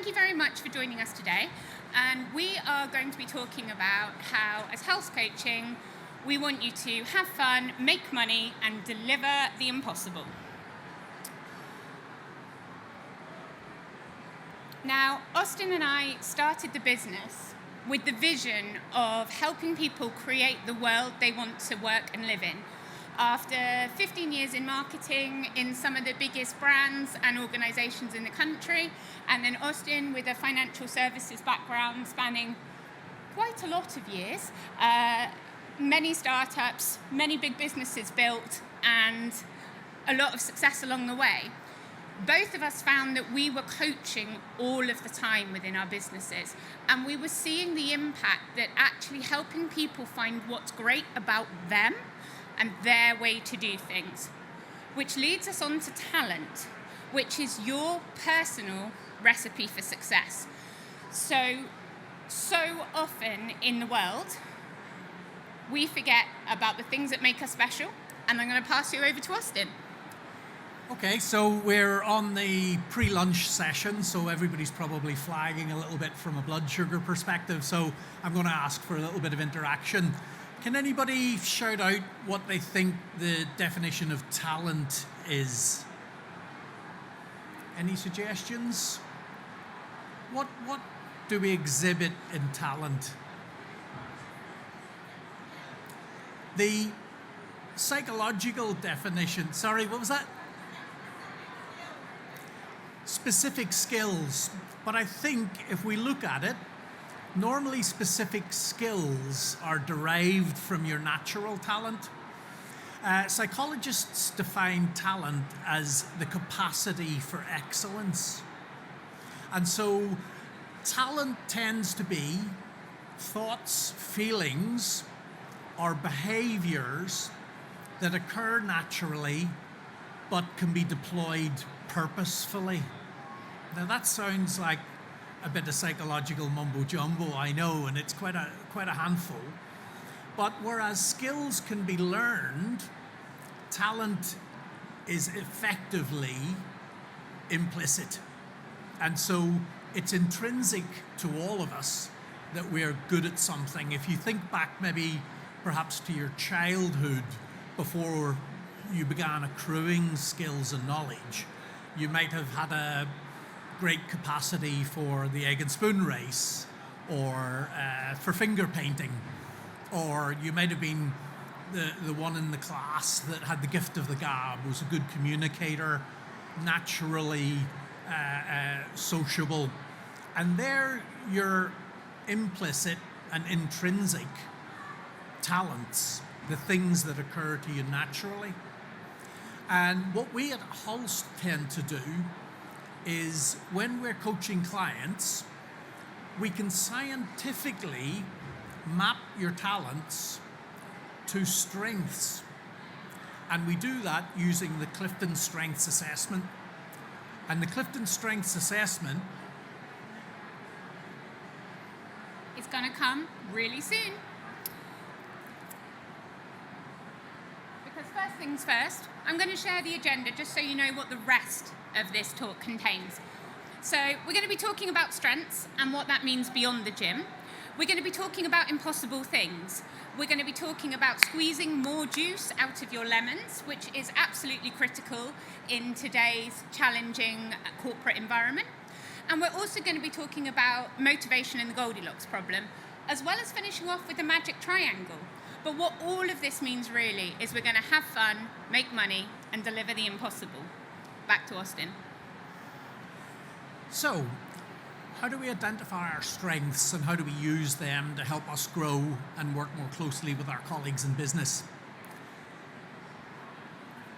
Thank you very much for joining us today. And we are going to be talking about how, as health coaching, we want you to have fun, make money, and deliver the impossible. Now, Austin and I started the business with the vision of helping people create the world they want to work and live in. After 15 years in marketing in some of the biggest brands and organizations in the country, and then Austin with a financial services background spanning quite a lot of years, many startups, many big businesses built, and a lot of success along the way. Both of us found that we were coaching all of the time within our businesses, and we were seeing the impact that actually helping people find what's great about them and their way to do things, which leads us on to talent, which is your personal recipe for success. So often in the world, we forget about the things that make us special, and I'm going to pass you over to Austin. Okay, so we're on the pre-lunch session, so everybody's probably flagging a little bit from a blood sugar perspective, so I'm going to ask for a little bit of interaction. Can anybody shout out what they think the definition of talent is? Any suggestions? What do we exhibit in talent? The psychological definition, sorry, what was that? Specific skills, but I think if we look at it, normally specific skills are derived from your natural talent. Psychologists define talent as the capacity for excellence. And so talent tends to be thoughts, feelings, or behaviors that occur naturally but can be deployed purposefully. Now that sounds like a bit of psychological mumbo jumbo, I know, and it's quite a handful. But whereas skills can be learned, talent is effectively implicit. And so it's intrinsic to all of us that we're good at something. If you think back maybe perhaps to your childhood before you began accruing skills and knowledge, you might have had a great capacity for the egg and spoon race, or for finger painting, or you might have been the one in the class that had the gift of the gab, was a good communicator, naturally sociable, and they're your implicit and intrinsic talents, the things that occur to you naturally. And what we at Hulst tend to do is when we're coaching clients, we can scientifically map your talents to strengths. And we do that using the CliftonStrengths assessment. And the CliftonStrengths assessment It's going to come really soon. Because first things first, I'm going to share the agenda just so you know what the rest of this talk contains. So we're going to be talking about strengths and what that means beyond the gym. We're going to be talking about impossible things. We're going to be talking about squeezing more juice out of your lemons, which is absolutely critical in today's challenging corporate environment. And we're also going to be talking about motivation and the Goldilocks problem, as well as finishing off with the magic triangle. But what all of this means really is we're going to have fun, make money, and deliver the impossible. Back to Austin. So, how do we identify our strengths and how do we use them to help us grow and work more closely with our colleagues in business?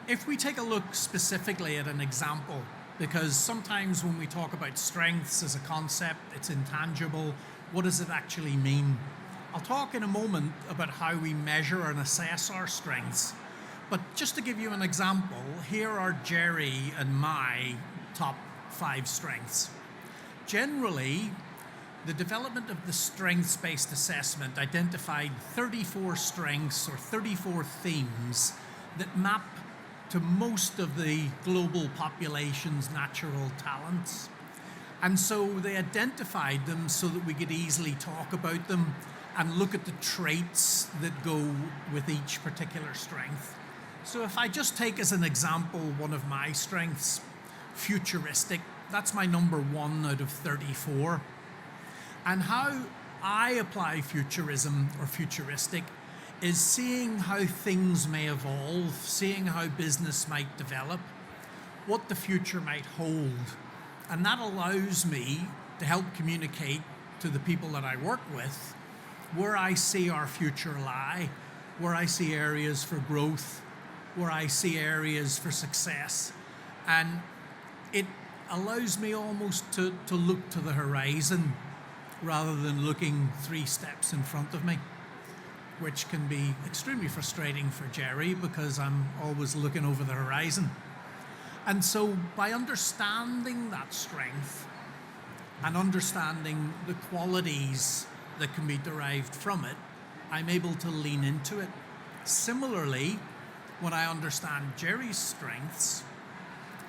If we take a look specifically at an example, because sometimes when we talk about strengths as a concept, it's intangible. What does it actually mean? I'll talk in a moment about how we measure and assess our strengths. But just to give you an example, here are Jerry and my top 5 strengths. Generally, the development of the strengths-based assessment identified 34 strengths or 34 themes that map to most of the global population's natural talents. And so they identified them so that we could easily talk about them and look at the traits that go with each particular strength. So if I just take as an example one of my strengths, futuristic, that's my number 1 out of 34. And how I apply futurism or futuristic is seeing how things may evolve, seeing how business might develop, what the future might hold. And that allows me to help communicate to the people that I work with where I see our future lie, where I see areas for growth, where I see areas for success. And it allows me almost to look to the horizon rather than looking 3 steps in front of me, which can be extremely frustrating for Jerry because I'm always looking over the horizon. And so by understanding that strength and understanding the qualities that can be derived from it, I'm able to lean into it. Similarly, when I understand Jerry's strengths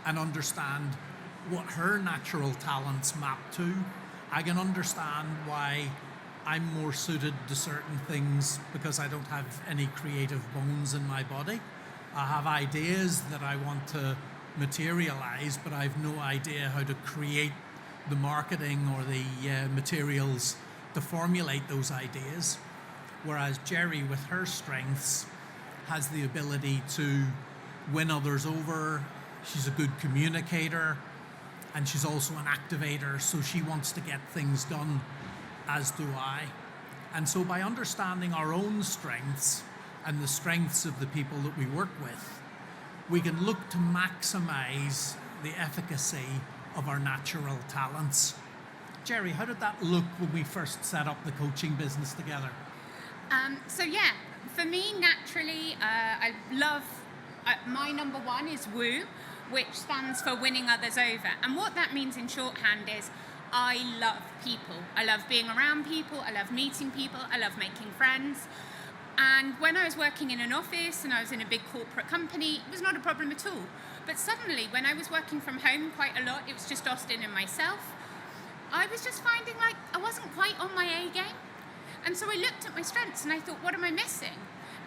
and understand what her natural talents map to, I can understand why I'm more suited to certain things because I don't have any creative bones in my body. I have ideas that I want to materialize, but I've no idea how to create the marketing or the materials to formulate those ideas. Whereas Jerry, with her strengths, has the ability to win others over. She's a good communicator, and she's also an activator, so she wants to get things done, as do I. And so by understanding our own strengths and the strengths of the people that we work with, we can look to maximize the efficacy of our natural talents. Jerry, how did that look when we first set up the coaching business together? For me, naturally, I love, my number 1 is Woo, which stands for winning others over. And what that means in shorthand is I love people. I love being around people. I love meeting people. I love making friends. And when I was working in an office and I was in a big corporate company, it was not a problem at all. But suddenly, when I was working from home quite a lot, it was just Austin and myself, I was just finding like I wasn't quite on my A game. And so I looked at my strengths and I thought, what am I missing?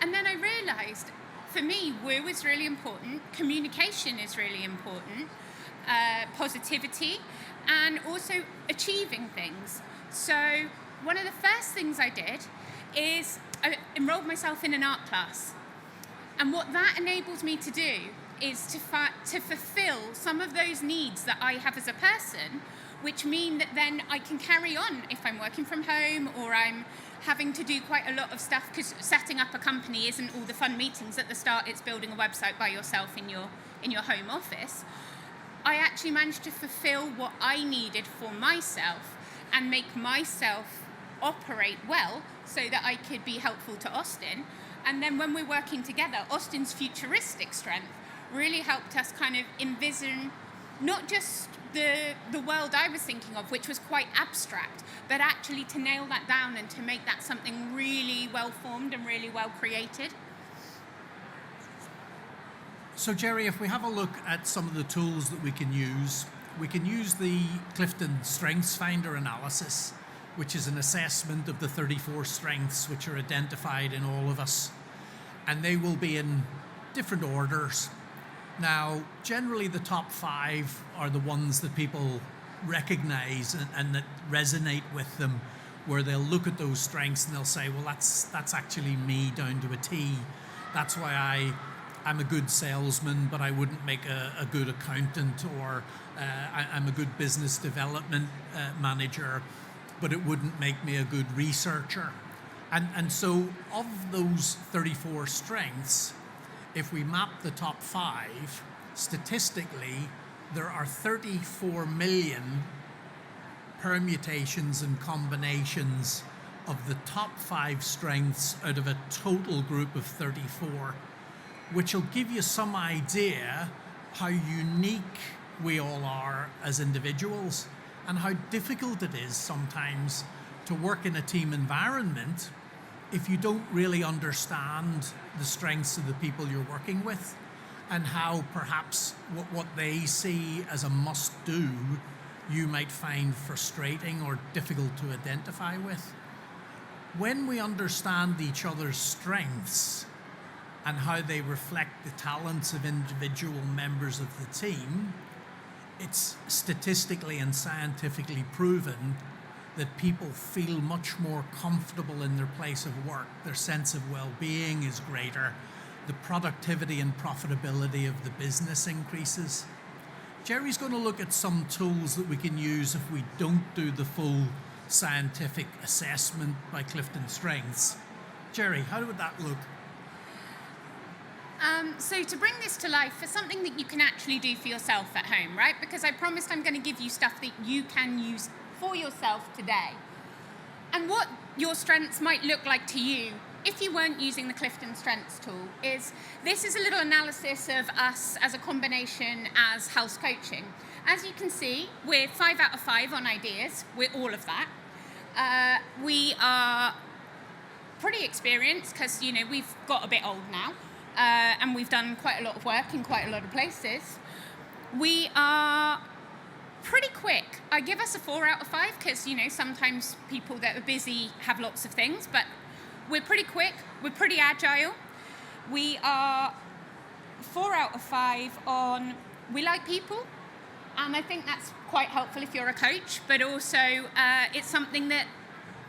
And then I realized, for me, Woo is really important, communication is really important, positivity, and also achieving things. So one of the first things I did is I enrolled myself in an art class. And what that enables me to do is to fulfill some of those needs that I have as a person, which mean that then I can carry on if I'm working from home or I'm having to do quite a lot of stuff, because setting up a company isn't all the fun meetings at the start. It's building a website by yourself in your home office. I actually managed to fulfill what I needed for myself and make myself operate well so that I could be helpful to Austin. And then when we're working together, Austin's futuristic strength really helped us kind of envision not just the world I was thinking of, which was quite abstract, but actually to nail that down and to make that something really well formed and really well created. So Jerry, if we have a look at some of the tools that we can use the CliftonStrengths Finder analysis, which is an assessment of the 34 strengths which are identified in all of us. And they will be in different orders. Now, generally the top 5 are the ones that people recognize and that resonate with them, where they'll look at those strengths and they'll say, well, that's actually me down to a T. That's why I'm a good salesman, but I wouldn't make a good accountant, or I'm a good business development manager, but it wouldn't make me a good researcher. And so of those 34 strengths, if we map the top 5, statistically, there are 34 million permutations and combinations of the top 5 strengths out of a total group of 34, which will give you some idea how unique we all are as individuals and how difficult it is sometimes to work in a team environment if you don't really understand the strengths of the people you're working with and how perhaps what they see as a must-do you might find frustrating or difficult to identify with. When we understand each other's strengths and how they reflect the talents of individual members of the team, it's statistically and scientifically proven that people feel much more comfortable in their place of work. Their sense of well-being is greater. The productivity and profitability of the business increases. Jerry's going to look at some tools that we can use if we don't do the full scientific assessment by CliftonStrengths. Jerry, how would that look? So to bring this to life, for something that you can actually do for yourself at home, right? Because I promised I'm going to give you stuff that you can use for yourself today. And what your strengths might look like to you if you weren't using the CliftonStrengths tool is this is a little analysis of us as a combination as health coaching. As you can see, we're 5 out of 5 on ideas. We're all of that. We are pretty experienced because, we've got a bit old now. And we've done quite a lot of work in quite a lot of places. We are pretty quick. I give us a 4 out of 5 because, sometimes people that are busy have lots of things, but we're pretty quick, we're pretty agile. We are 4 out of 5 on we like people, and I think that's quite helpful if you're a coach, but also it's something that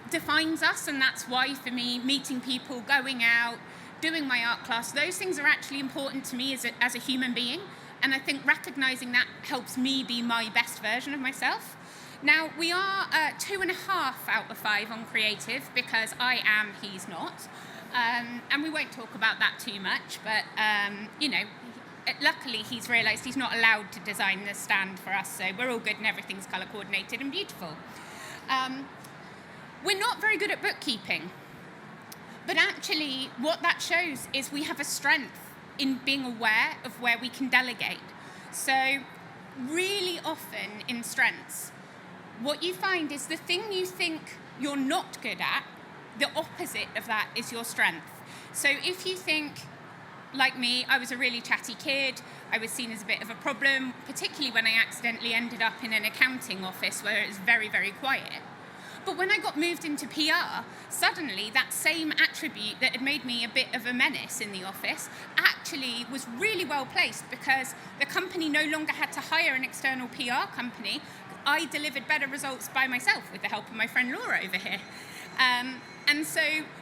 defines us, and that's why for me, meeting people, going out, doing my art class, those things are actually important to me as a human being, and I think recognizing that helps me be my best version of myself. Now, we are 2.5 out of 5 on creative because I am, he's not, and we won't talk about that too much, but luckily he's realized he's not allowed to design the stand for us, so we're all good and everything's color coordinated and beautiful. We're not very good at bookkeeping. But actually, what that shows is we have a strength in being aware of where we can delegate. So really often in strengths, what you find is the thing you think you're not good at, the opposite of that is your strength. So if you think, like me, I was a really chatty kid, I was seen as a bit of a problem, particularly when I accidentally ended up in an accounting office where it was very, very quiet. But when I got moved into PR, suddenly that same attribute that had made me a bit of a menace in the office actually was really well placed because the company no longer had to hire an external PR company. I delivered better results by myself with the help of my friend Lowe over here. And so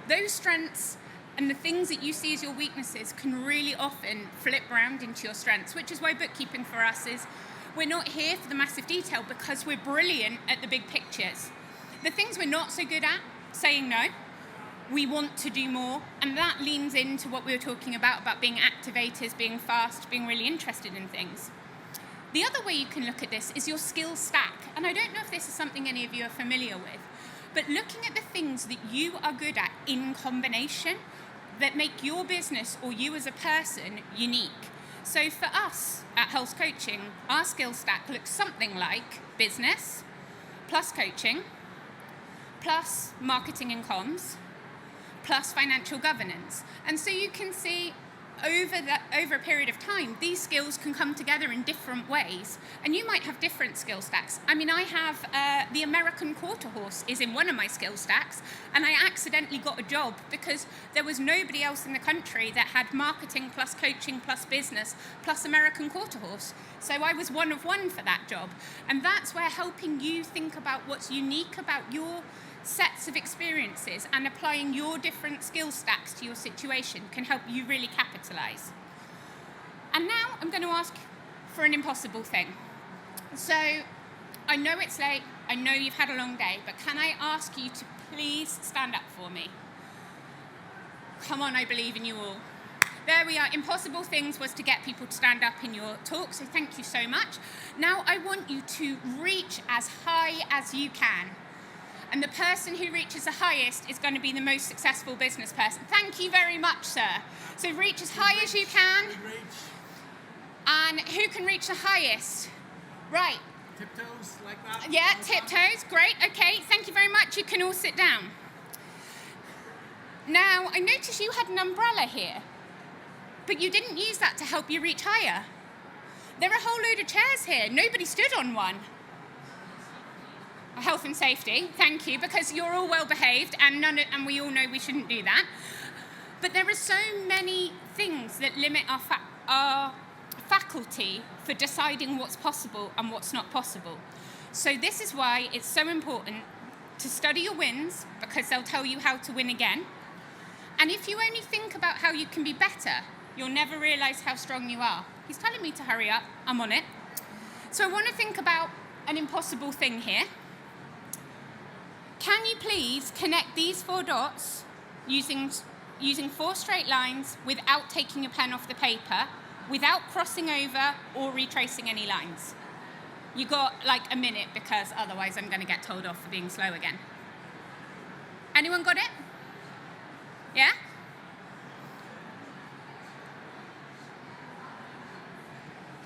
those strengths and the things that you see as your weaknesses can really often flip around into your strengths, which is why bookkeeping for us is we're not here for the massive detail because we're brilliant at the big pictures. The things we're not so good at, saying no, we want to do more, and that leans into what we were talking about being activators, being fast, being really interested in things. The other way you can look at this is your skill stack, and I don't know if this is something any of you are familiar with, but looking at the things that you are good at in combination that make your business or you as a person unique. So for us at Health Coaching, our skill stack looks something like business, plus coaching, plus marketing and comms, plus financial governance. And so you can see over a period of time, these skills can come together in different ways. And you might have different skill stacks. I mean, I have the American quarter horse is in one of my skill stacks, and I accidentally got a job because there was nobody else in the country that had marketing plus coaching plus business plus American quarter horse. So I was one of one for that job. And that's where helping you think about what's unique about your sets of experiences and applying your different skill stacks to your situation can help you really capitalize. And now I'm going to ask for an impossible thing. So I know it's late, I know you've had a long day, but can I ask you to please stand up for me? Come on, I believe in you all. There we are. Impossible things was to get people to stand up in your talk, so thank you so much. Now I want you to reach as high as you can. And the person who reaches the highest is going to be the most successful business person. Thank you very much, sir. So reach as high as you can. And who can reach the highest? Right. Tiptoes like that? Yeah, tiptoes. Great. Okay, thank you very much. You can all sit down. Now, I noticed you had an umbrella here, but you didn't use that to help you reach higher. There are a whole load of chairs here. Nobody stood on one. Health and safety, thank you, because you're all well behaved and we all know we shouldn't do that. But there are so many things that limit our faculty for deciding what's possible and what's not possible. So this is why it's so important to study your wins, because they'll tell you how to win again. And if you only think about how you can be better, you'll never realize how strong you are. He's telling me to hurry up, I'm on it. So I want to think about an impossible thing here. Can you please connect these 4 dots using 4 straight lines without taking your pen off the paper, without crossing over or retracing any lines? You got like a minute, because otherwise I'm going to get told off for being slow again. Anyone got it? Yeah?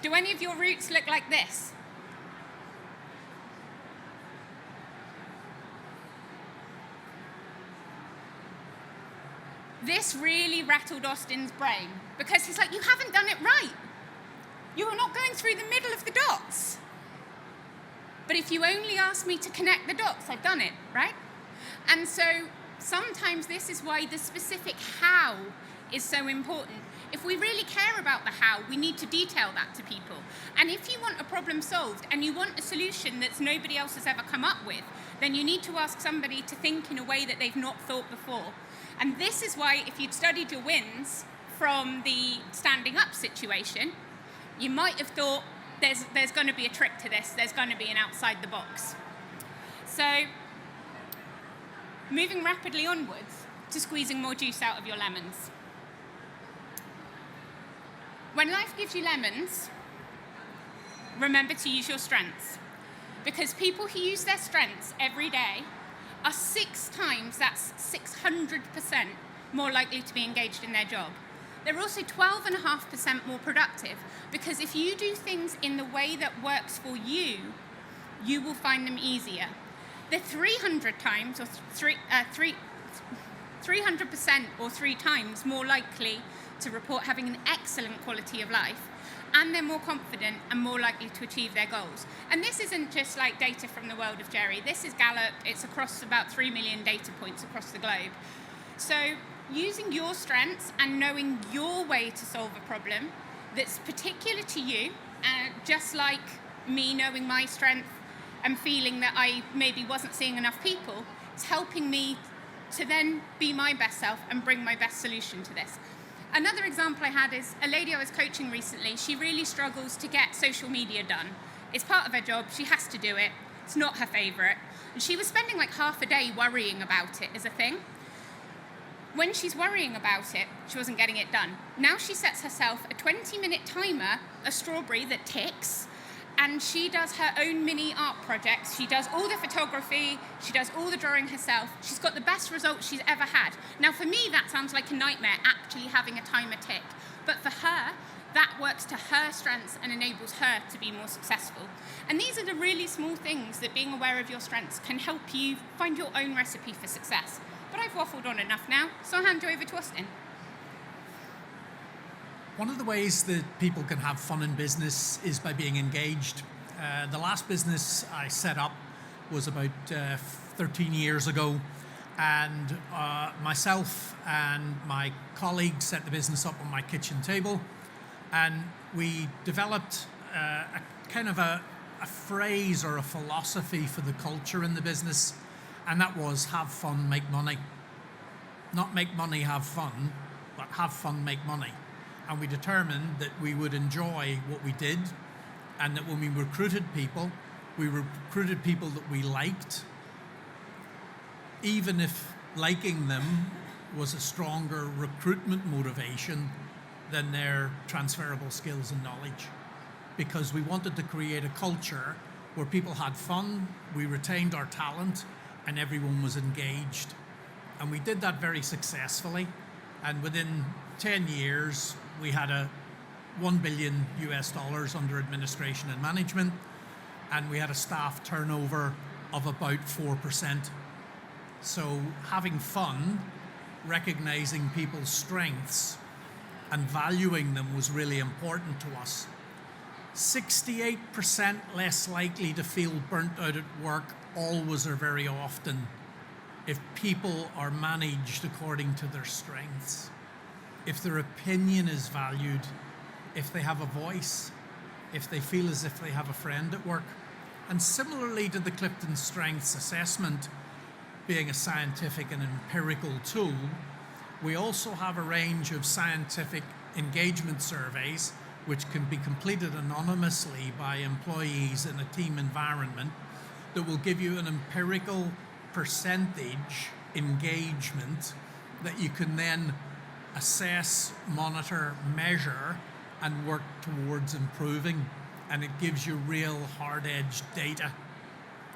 Do any of your roots look like this? This really rattled Austin's brain, because he's like, you haven't done it right. You're not going through the middle of the dots. But if you only asked me to connect the dots, I've done it, right? And so sometimes this is why the specific how is so important. If we really care about the how, we need to detail that to people. And if you want a problem solved and you want a solution that nobody else has ever come up with, then you need to ask somebody to think in a way that they've not thought before. And this is why, if you'd studied your wins from the standing up situation, you might have thought there's going to be a trick to this, there's going to be an outside the box. So, moving rapidly onwards to squeezing more juice out of your lemons. When life gives you lemons, remember to use your strengths. Because people who use their strengths every day are 6 times, that's 600% more likely to be engaged in their job. They're also 12.5% more productive, because if you do things in the way that works for you, you will find them easier. They're 300 times, or 300% or 3 times more likely to report having an excellent quality of life, and they're more confident and more likely to achieve their goals. And this isn't just like data from the world of Jerry. This is Gallup. It's across about 3 million data points across the globe. So using your strengths and knowing your way to solve a problem that's particular to you, just like me knowing my strength and feeling that I maybe wasn't seeing enough people, it's helping me to then be my best self and bring my best solution to this. Another example I had is a lady I was coaching recently. She really struggles to get social media done. It's part of her job. She has to do it. It's not her favorite. And she was spending like half a day worrying about it as a thing. When she's worrying about it, she wasn't getting it done. Now she sets herself a 20-minute timer, a strawberry that ticks, and she does her own mini art projects. She does all the photography, she does all the drawing herself. She's got the best results she's ever had. Now for me, that sounds like a nightmare, actually having a timer tick. But for her, that works to her strengths and enables her to be more successful. And these are the really small things that being aware of your strengths can help you find your own recipe for success. But I've waffled on enough now, so I'll hand you over to Austin. One of the ways that people can have fun in business is by being engaged. The last business I set up was about 13 years ago, and myself and my colleagues set the business up on my kitchen table, and we developed a kind of a phrase or a philosophy for the culture in the business, and that was have fun, make money. Not make money, have fun, but have fun, make money. And we determined that we would enjoy what we did, and that when we recruited people that we liked, even if liking them was a stronger recruitment motivation than their transferable skills and knowledge. Because we wanted to create a culture where people had fun, we retained our talent, and everyone was engaged. And we did that very successfully. And within 10 years, we had a $1 billion under administration and management, and we had a staff turnover of about 4%. So having fun, recognizing people's strengths, and valuing them was really important to us. 68% less likely to feel burnt out at work always or very often, if people are managed according to their strengths, if their opinion is valued, if they have a voice, if they feel as if they have a friend at work. And similarly to the CliftonStrengths assessment being a scientific and empirical tool, we also have a range of scientific engagement surveys which can be completed anonymously by employees in a team environment that will give you an empirical percentage engagement that you can then assess, monitor, measure, and work towards improving. And it gives you real hard-edged data.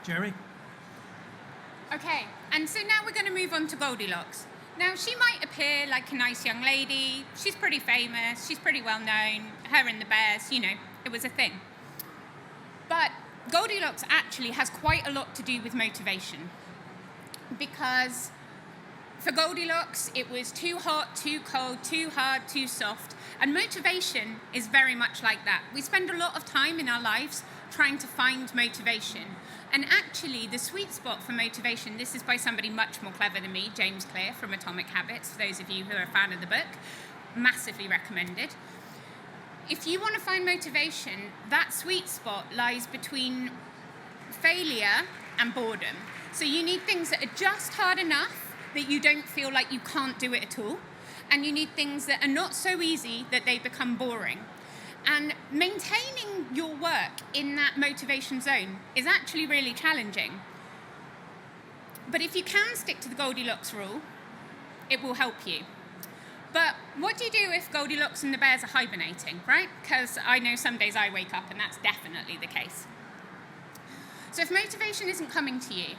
Jerry? Okay, and so now we're going to move on to Goldilocks. Now, she might appear like a nice young lady. She's pretty famous. She's pretty well known. Her and the Bears, you know, it was a thing. But Goldilocks actually has quite a lot to do with motivation. Because for Goldilocks, it was too hot, too cold, too hard, too soft. And motivation is very much like that. We spend a lot of time in our lives trying to find motivation. And actually, the sweet spot for motivation, this is by somebody much more clever than me, James Clear from Atomic Habits, for those of you who are a fan of the book, massively recommended. If you want to find motivation, that sweet spot lies between failure and boredom. So you need things that are just hard enough that you don't feel like you can't do it at all. And you need things that are not so easy that they become boring. And maintaining your work in that motivation zone is actually really challenging. But if you can stick to the Goldilocks rule, it will help you. But what do you do if Goldilocks and the Bears are hibernating, right? Because I know some days I wake up and that's definitely the case. So if motivation isn't coming to you,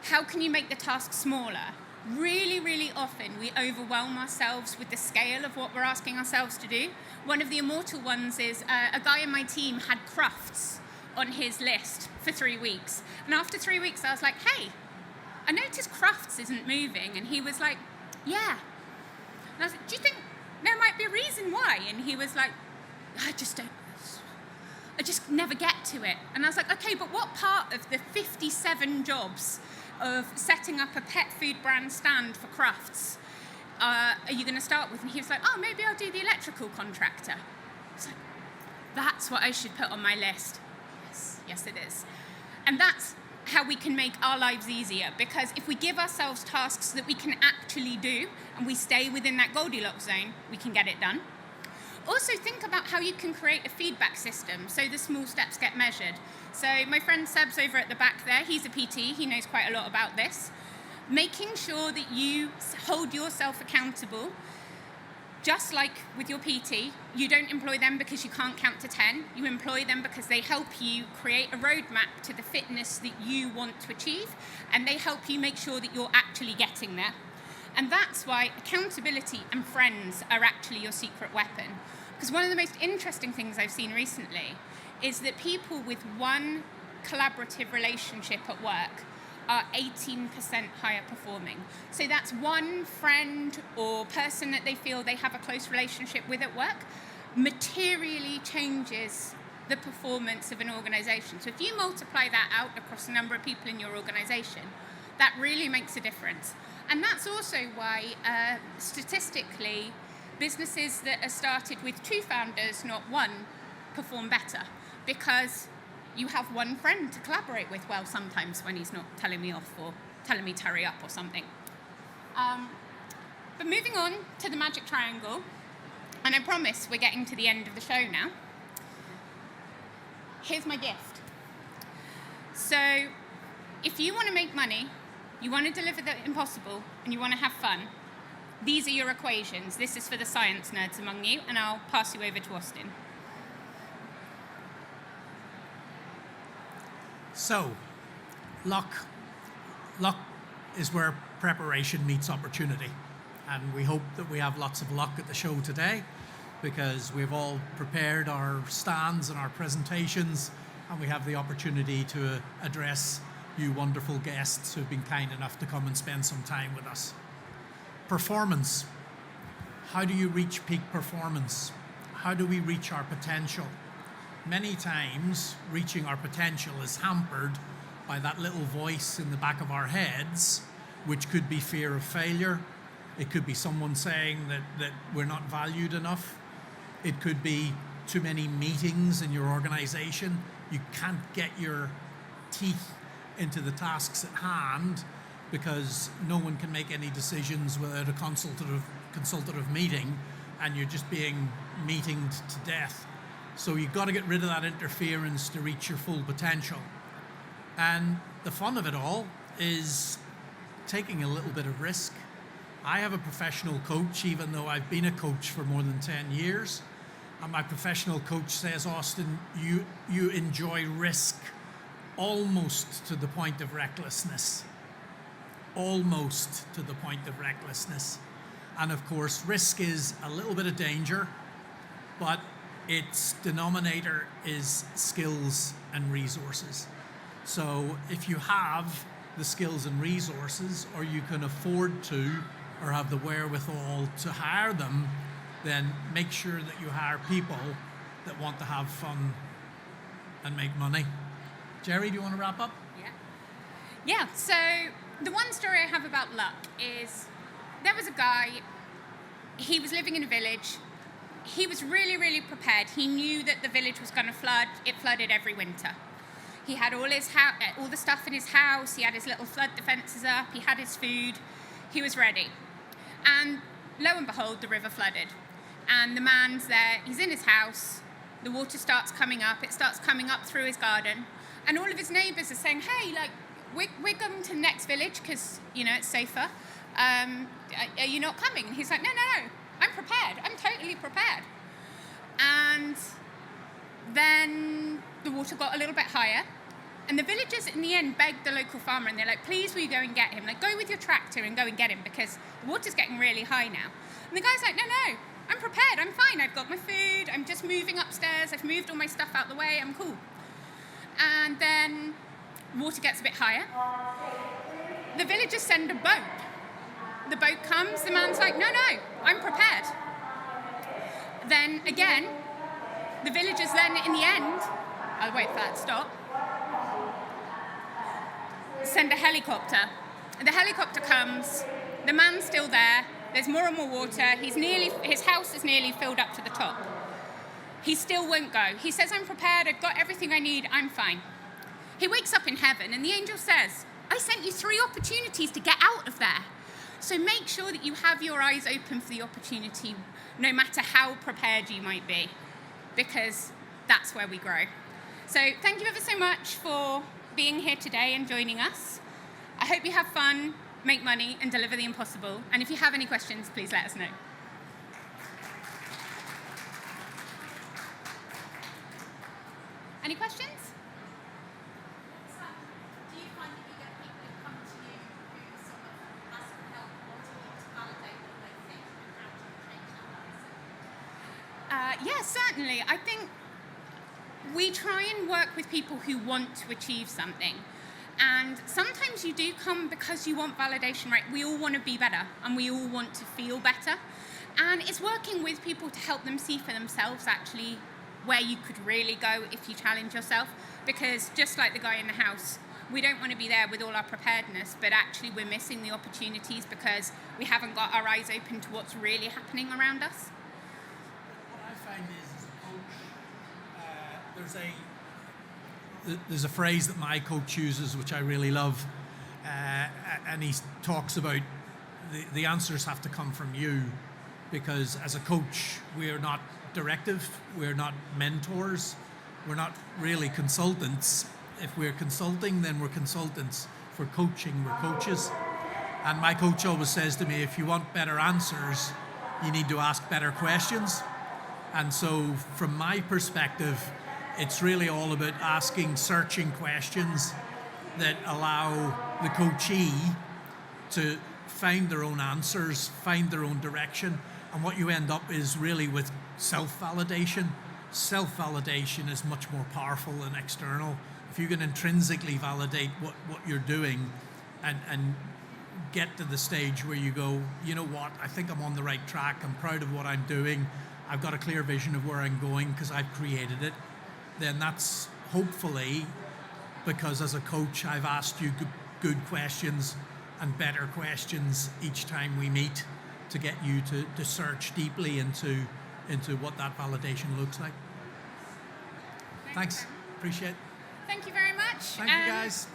how can you make the task smaller? Really, really often we overwhelm ourselves with the scale of what we're asking ourselves to do. One of the immortal ones is a guy in my team had crufts on his list for 3 weeks. And after 3 weeks, I was like, hey, I noticed crufts isn't moving. And he was like, yeah. And I was like, do you think there might be a reason why? And he was like, I just never get to it. And I was like, okay, but what part of the 57 jobs of setting up a pet food brand stand for crafts are you going to start with? And he was like, oh, maybe I'll do the electrical contractor. I was like, that's what I should put on my list. Yes it is. And that's how we can make our lives easier, because if we give ourselves tasks that we can actually do and we stay within that Goldilocks zone, we can get it done. Also think about how you can create a feedback system so the small steps get measured. So my friend Seb's over at the back there, he's a PT, he knows quite a lot about this. Making sure that you hold yourself accountable, just like with your PT, you don't employ them because you can't count to 10, you employ them because they help you create a roadmap to the fitness that you want to achieve, and they help you make sure that you're actually getting there. And that's why accountability and friends are actually your secret weapon. Because one of the most interesting things I've seen recently is that people with one collaborative relationship at work are 18% higher performing. So that's one friend or person that they feel they have a close relationship with at work materially changes the performance of an organization. So if you multiply that out across the number of people in your organization, that really makes a difference. And that's also why, statistically, businesses that are started with 2 founders, not 1, perform better, because you have one friend to collaborate with, well, sometimes when he's not telling me off or telling me to hurry up or something. But moving on to the magic triangle, and I promise we're getting to the end of the show now. Here's my gift. So if you want to make money, you want to deliver the impossible, and you want to have fun, these are your equations. This is for the science nerds among you, and I'll pass you over to Austin. So, luck is where preparation meets opportunity. And we hope that we have lots of luck at the show today, because we've all prepared our stands and our presentations, and we have the opportunity to address you wonderful guests who've been kind enough to come and spend some time with us. Performance. How do you reach peak performance? How do we reach our potential? Many times, reaching our potential is hampered by that little voice in the back of our heads, which could be fear of failure. It could be someone saying that we're not valued enough. It could be too many meetings in your organization. You can't get your teeth into the tasks at hand because no one can make any decisions without a consultative meeting, and you're just being meetinged to death. So you've got to get rid of that interference to reach your full potential. And the fun of it all is taking a little bit of risk. I have a professional coach, even though I've been a coach for more than 10 years. And my professional coach says, Austin, you enjoy risk almost to the point of recklessness. Almost to the point of recklessness. And of course, risk is a little bit of danger, but its denominator is skills and resources. So if you have the skills and resources, or you can afford to, or have the wherewithal to hire them, then make sure that you hire people that want to have fun and make money. Jerry, do you want to wrap up? Yeah, so the one story I have about luck is there was a guy, he was living in a village. He was really, really prepared. He knew that the village was going to flood. It flooded every winter. He had all the stuff in his house. He had his little flood defences up. He had his food. He was ready. And lo and behold, the river flooded. And the man's there. He's in his house. The water starts coming up. It starts coming up through his garden. And all of his neighbours are saying, hey, like, we're going to the next village because, it's safer. Are you not coming? And he's like, no. I'm prepared. I'm totally prepared. And then the water got a little bit higher. And the villagers in the end begged the local farmer, and they're like, please will you go and get him? Like, go with your tractor and go and get him because the water's getting really high now. And the guy's like, no, I'm prepared. I'm fine. I've got my food. I'm just moving upstairs. I've moved all my stuff out the way. I'm cool. And then water gets a bit higher. The villagers send a boat. The boat comes. The man's like, no, I'm prepared. Then again, the villagers then in the end, I'll wait for that to stop, send a helicopter. The helicopter comes, the man's still there, there's more and more water, his house is nearly filled up to the top. He still won't go. He says, I'm prepared, I've got everything I need, I'm fine. He wakes up in heaven and the angel says, I sent you 3 opportunities to get out of there. So make sure that you have your eyes open for the opportunity, no matter how prepared you might be, because that's where we grow. So thank you ever so much for being here today and joining us. I hope you have fun, make money, and deliver the impossible. And if you have any questions, please let us know. Any questions? Do you find that you get people who come to you who sort of ask for help, wanting you to validate what they think, and how do you change that? Yeah, certainly. I think we try and work with people who want to achieve something. And sometimes you do come because you want validation, right? We all want to be better and we all want to feel better. And it's working with people to help them see for themselves actually where you could really go if you challenge yourself. Because just like the guy in the house, we don't want to be there with all our preparedness, but actually we're missing the opportunities because we haven't got our eyes open to what's really happening around us. What I find is, as a coach, there's a phrase that my coach uses, which I really love, and he talks about the answers have to come from you, because as a coach, we are not directive, we're not mentors, we're not really consultants. If we're consulting, then we're consultants. If we're coaching, we're coaches. And my coach always says to me, if you want better answers, you need to ask better questions. And so from my perspective, it's really all about asking searching questions that allow the coachee to find their own answers, find their own direction. And what you end up is really with self-validation. Self-validation is much more powerful than external. If you can intrinsically validate what you're doing and get to the stage where you go, you know what, I think I'm on the right track, I'm proud of what I'm doing, I've got a clear vision of where I'm going because I've created it, then that's hopefully because as a coach, I've asked you good questions and better questions each time we meet to get you to search deeply into what that validation looks like. Thanks. Appreciate it. Thank you very much. Thank you, guys.